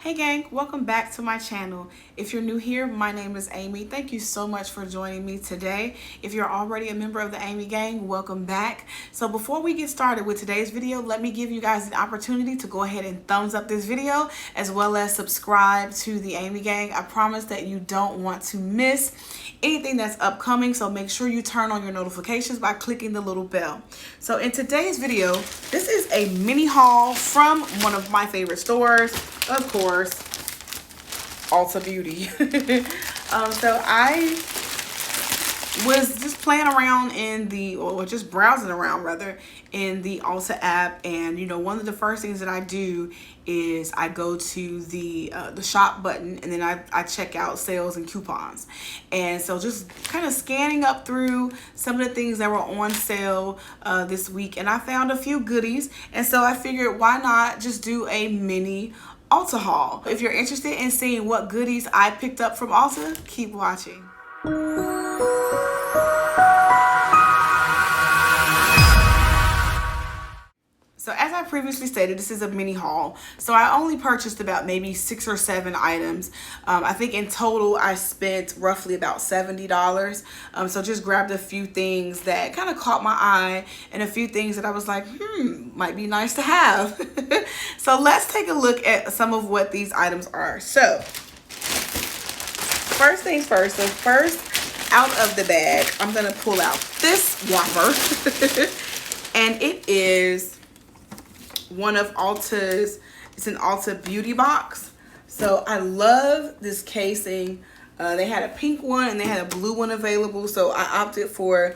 Hey gang, welcome back to my channel. If you're new here, my name is Amy. Thank you so much for joining me today. If you're already a member of the Amy gang, welcome back. So before we get started with today's video, let me give you guys an opportunity to go ahead and thumbs up this video as well as subscribe to the Amy gang. I promise that you don't want to miss anything that's upcoming, so make sure you turn on your notifications by clicking the little bell. So in today's video, this is a mini haul from one of my favorite stores, of course, Ulta Beauty. So I was just playing around in the, or just browsing around rather, in the Ulta app, and you know, one of the first things that I do is I go to the shop button, and then I check out sales and coupons. And so just kind of scanning up through some of the things that were on sale this week, and I found a few goodies, and so I figured why not just do a mini Ulta haul. If you're interested in seeing what goodies I picked up from Ulta, keep watching. So as I previously stated, this is a mini haul. So I only purchased about maybe 6 or 7 items. I think in total I spent roughly about $70. So just grabbed a few things that kind of caught my eye and a few things that I was like, might be nice to have. So let's take a look at some of what these items are. So first things first. So first out of the bag, I'm gonna pull out this Whopper. And it is one of Ulta's, it's an Ulta Beauty Box. So I love this casing. They had a pink one and they had a blue one available, so I opted for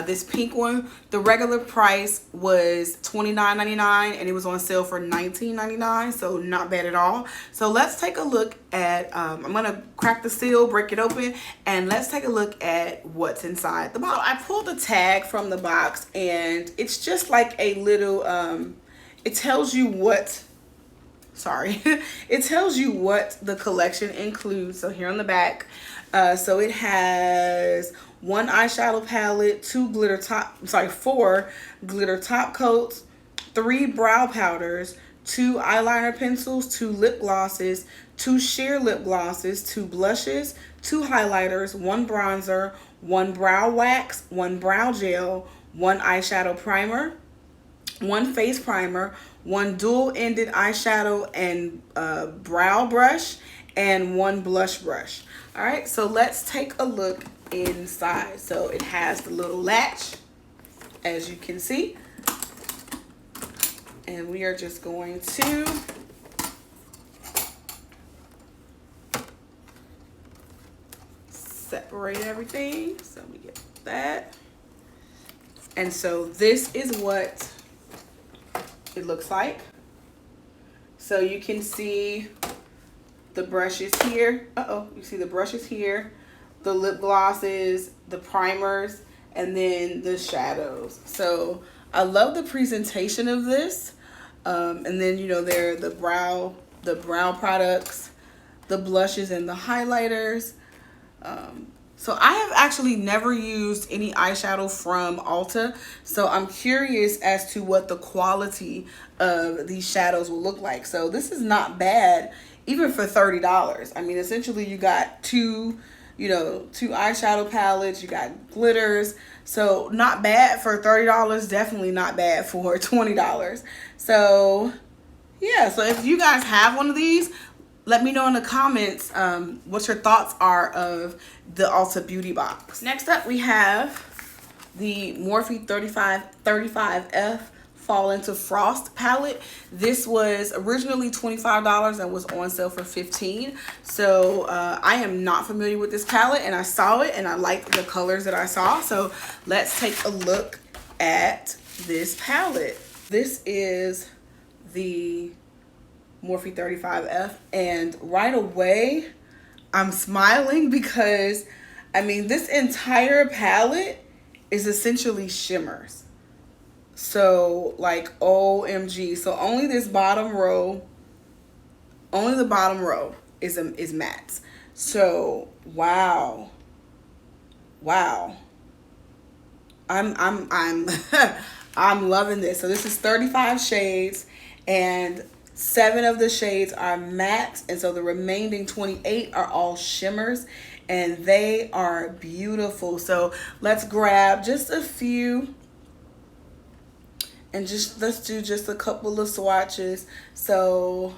this pink one. The regular price was $29.99 and it was on sale for $19.99, so not bad at all. So let's take a look at, I'm gonna crack the seal, break it open, and let's take a look at what's inside the box. So I pulled the tag from the box, and it's just like a little, it tells you what, it tells you what the collection includes. So here on the back, so it has 1 eyeshadow palette, 4 glitter top coats, 3 brow powders, 2 eyeliner pencils, 2 lip glosses, 2 sheer lip glosses, 2 blushes, 2 highlighters, 1 bronzer, 1 brow wax, 1 brow gel, 1 eyeshadow primer, 1 face primer, 1 dual-ended eyeshadow and brow brush, and 1 blush brush. All right, so let's take a look inside. So it has the little latch, as you can see, and we are just going to separate everything. So we get that, and so this is what it looks like. So you can see the brushes here. You see the brushes here, the lip glosses, the primers, and then the shadows. So I love the presentation of this. And then, you know, there are the brow products, the blushes, and the highlighters. So I have actually never used any eyeshadow from Ulta, so I'm curious as to what the quality of these shadows will look like. So this is not bad, even for $30. I mean, essentially you got two eyeshadow palettes, you got glitters, so not bad for $30, definitely not bad for $20. So yeah, so if you guys have one of these, let me know in the comments what your thoughts are of the Ulta Beauty Box. Next up, we have the Morphe 35F Fall Into Frost palette. This was originally $25 and was on sale for $15. So I am not familiar with this palette, and I saw it and I liked the colors that I saw. So let's take a look at this palette. This is the Morphe 35F, and right away I'm smiling because I mean, this entire palette is essentially shimmers. So like, OMG. So only this bottom row, only the bottom row is mattes. So wow, I'm I'm loving this. So this is 35 shades, and 7 of the shades are mattes, and so the remaining 28 are all shimmers, and they are beautiful. So let's grab just a few and let's do just a couple of swatches. So,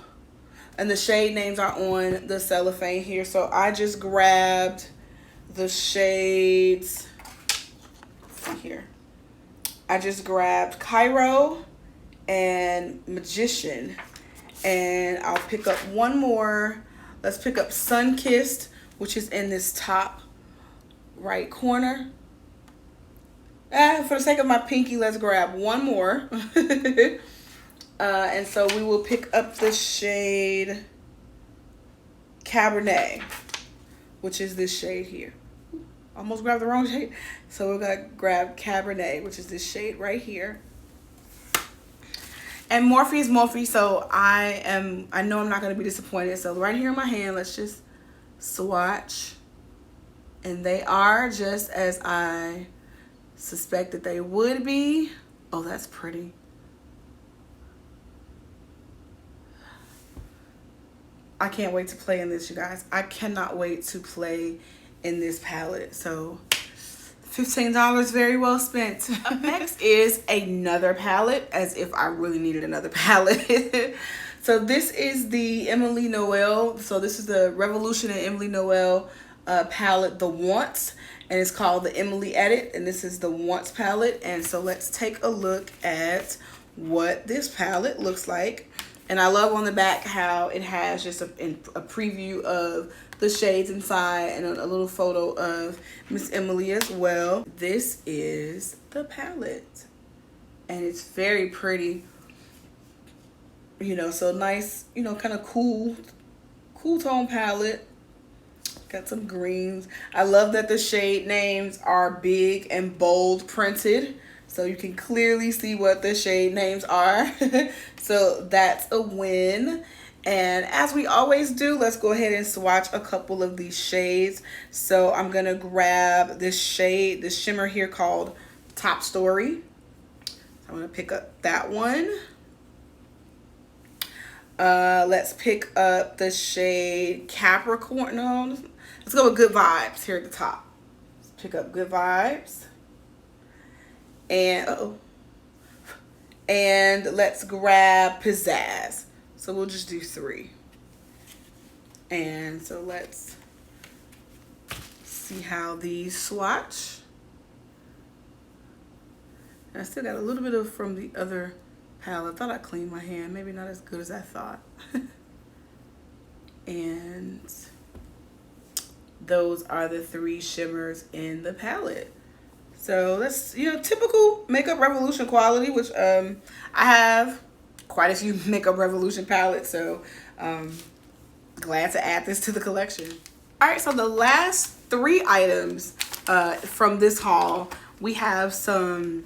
and the shade names are on the cellophane here. So I just grabbed the shades. Let's see here. I just grabbed Cairo and Magician, and I'll pick up one more. Let's pick up Sunkissed, which is in this top right corner. For the sake of my pinky, let's grab one more. And so we will pick up the shade Cabernet, which is this shade here. Almost grabbed the wrong shade. So we're gonna grab Cabernet, which is this shade right here. And Morphe is Morphe, so I know I'm not gonna be disappointed. So right here in my hand, let's just swatch. And they are just as I suspected they would be. Oh, that's pretty. I can't wait to play in this, you guys. I cannot wait to play in this palette. So $15 very well spent. Up next is another palette, as if I really needed another palette. So this is the Emily Noel. So this is the Revolution and Emily Noel palette, the Wants, and it's called the Emily Edit, and this is the Wants palette. And so let's take a look at what this palette looks like. And I love on the back how it has just a preview of the shades inside and a little photo of Miss Emily as well. This is the palette, and it's very pretty, you know, so nice, you know, kind of cool tone palette. Got some greens. I love that the shade names are big and bold printed, so you can clearly see what the shade names are. So that's a win. And as we always do, let's go ahead and swatch a couple of these shades. So I'm gonna grab this shade, this shimmer here called Top Story. So I'm gonna pick up that one. Let's pick up the shade Capricorn. No, let's go with Good Vibes here at the top. Let's pick up Good Vibes. And let's grab Pizzazz. So we'll just do 3. And so let's see how these swatch. And I still got a little bit of from the other palette. I thought I cleaned my hand. Maybe not as good as I thought. And those are the 3 shimmers in the palette. So that's, you know, typical Makeup Revolution quality, which I have quite a few Makeup Revolution palettes, so glad to add this to the collection. All right, so the last 3 items from this haul, we have some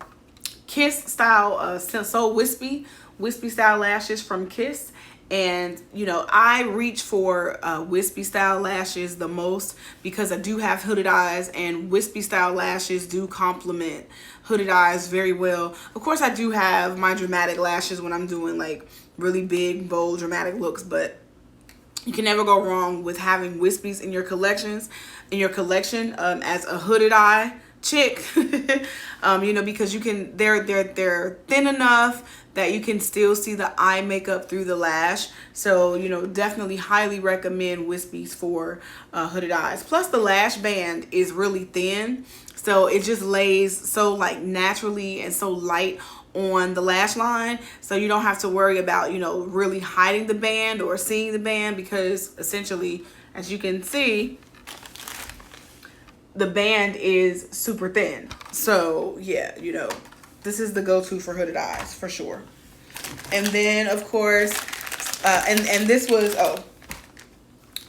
Kiss style, so wispy style lashes from Kiss. And, you know, I reach for wispy style lashes the most because I do have hooded eyes, and wispy style lashes do complement hooded eyes very well. Of course, I do have my dramatic lashes when I'm doing like really big, bold, dramatic looks, but you can never go wrong with having wispies in your collection as a hooded eye chick. You know, because you can, they're thin enough that you can still see the eye makeup through the lash. So, you know, definitely highly recommend wispies for hooded eyes. Plus the lash band is really thin, so it just lays so like naturally and so light on the lash line, so you don't have to worry about, you know, really hiding the band or seeing the band, because essentially, as you can see, the band is super thin. So yeah, you know, this is the go-to for hooded eyes for sure. And then of course, and this was, oh,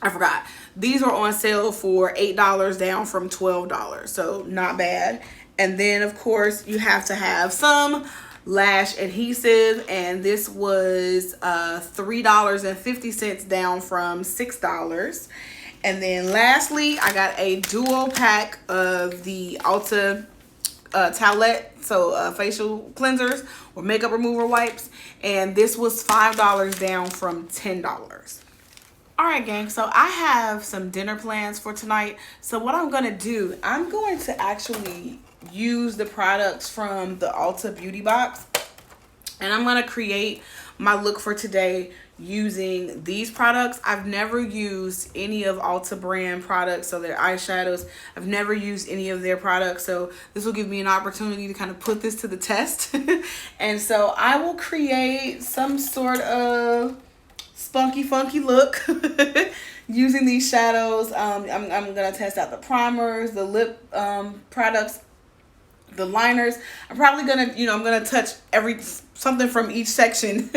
I forgot. These are on sale for $8 down from $12, so not bad. And then of course you have to have some lash adhesive, and this was $3.50 down from $6. And then lastly, I got a duo pack of the Ulta towelette, so facial cleansers or makeup remover wipes, and this was $5 down from $10. All right, gang, so I have some dinner plans for tonight. So what I'm gonna do, I'm going to actually use the products from the Ulta Beauty Box, and I'm gonna create my look for today using these products. I've never used any of Ulta brand products, so their eyeshadows. I've never used any of their products, so this will give me an opportunity to kind of put this to the test. And so I will create some sort of spunky funky look using these shadows. I'm gonna test out the primers, the lip products, the liners. I'm probably gonna, I'm gonna touch something from each section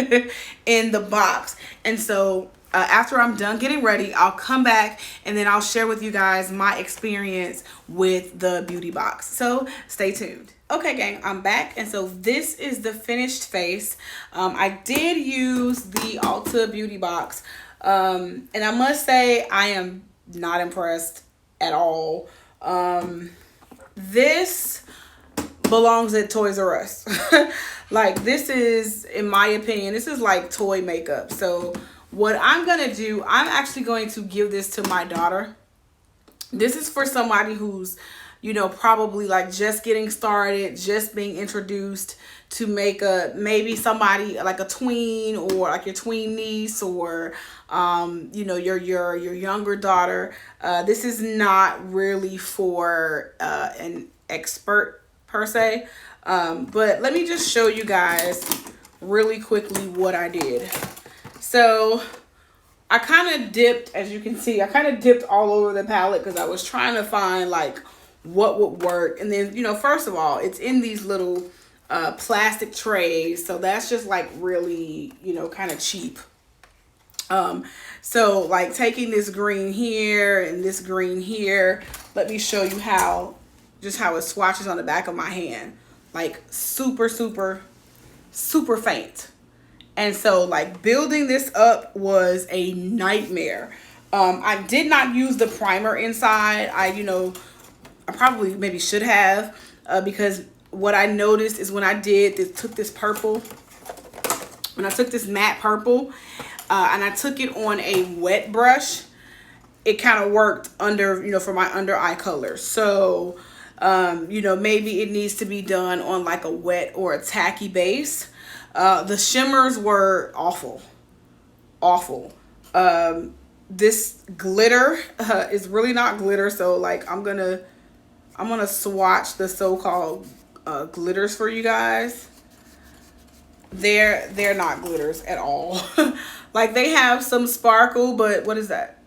in the box. And so after I'm done getting ready, I'll come back and then I'll share with you guys my experience with the beauty box. So stay tuned. Okay, gang, I'm back, and so this is the finished face. I did use the Ulta Beauty Box, and I must say I am not impressed at all. This belongs at Toys R Us. Like, this is, in my opinion, this is like toy makeup. So what I'm gonna do, I'm actually going to give this to my daughter. This is for somebody who's, probably like just getting started, just being introduced to makeup. Maybe somebody like a tween, or like your tween niece, or your younger daughter. This is not really for an expert per se, but let me just show you guys really quickly what I did. So I kind of dipped, as you can see, I kind of dipped all over the palette because I was trying to find like what would work. And then, first of all, it's in these little plastic trays, so that's just like really, kind of cheap. So like taking this green here and this green here, let me show you just how it swatches on the back of my hand, like super faint. And so like building this up was a nightmare. I did not use the primer inside. I probably maybe should have, because what I noticed is when I took this matte purple, and I took it on a wet brush, it kind of worked under, for my under eye color. So, maybe it needs to be done on like a wet or a tacky base. The shimmers were awful. This glitter is really not glitter. So like, I'm gonna swatch the so-called glitters for you guys. They're not glitters at all. Like, they have some sparkle, but what is that?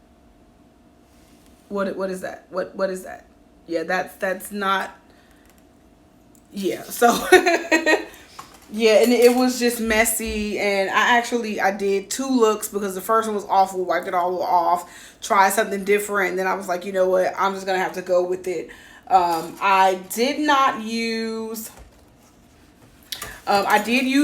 What is that? What is that? Yeah, that's not. Yeah, so yeah, and it was just messy. And I did 2 looks because the first one was awful, wiped it all off, tried something different, and then I was like, you know what, I'm just gonna have to go with it. I did use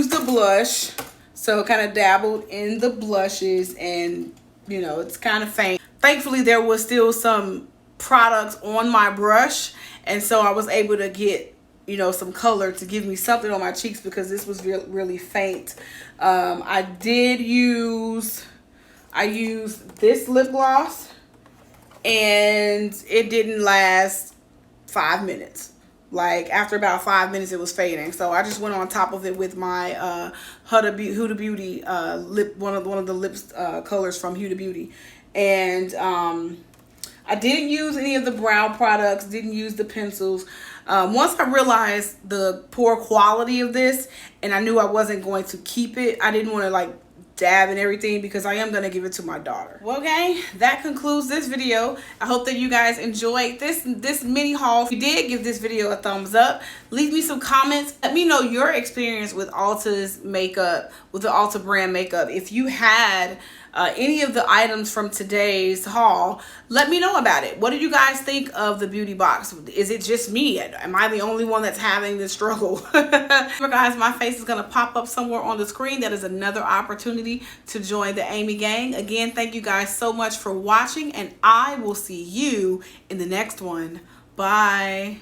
the blush, so kind of dabbled in the blushes, and it's kind of faint. Thankfully, there was still some products on my brush, and so I was able to get some color to give me something on my cheeks because this was really faint. I used this lip gloss, and it didn't last 5 minutes. Like, after about 5 minutes, it was fading. So I just went on top of it with my Huda Beauty lip, one of the lips colors from Huda Beauty, and I didn't use any of the brow products. Didn't use the pencils. Once I realized the poor quality of this, and I knew I wasn't going to keep it, I didn't want to like dab and everything because I am going to give it to my daughter. Well, gang, that concludes this video. I hope that you guys enjoyed this mini haul. If you did, give this video a thumbs up. Leave me some comments. Let me know your experience with Ulta's makeup, with the Ulta brand makeup. If you had any of the items from today's haul, let me know about it. What do you guys think of the beauty box? Is it just me? Am I the only one that's having this struggle? Remember, guys, my face is going to pop up somewhere on the screen. That is another opportunity to join the Amy gang. Again, thank you guys so much for watching, and I will see you in the next one. Bye.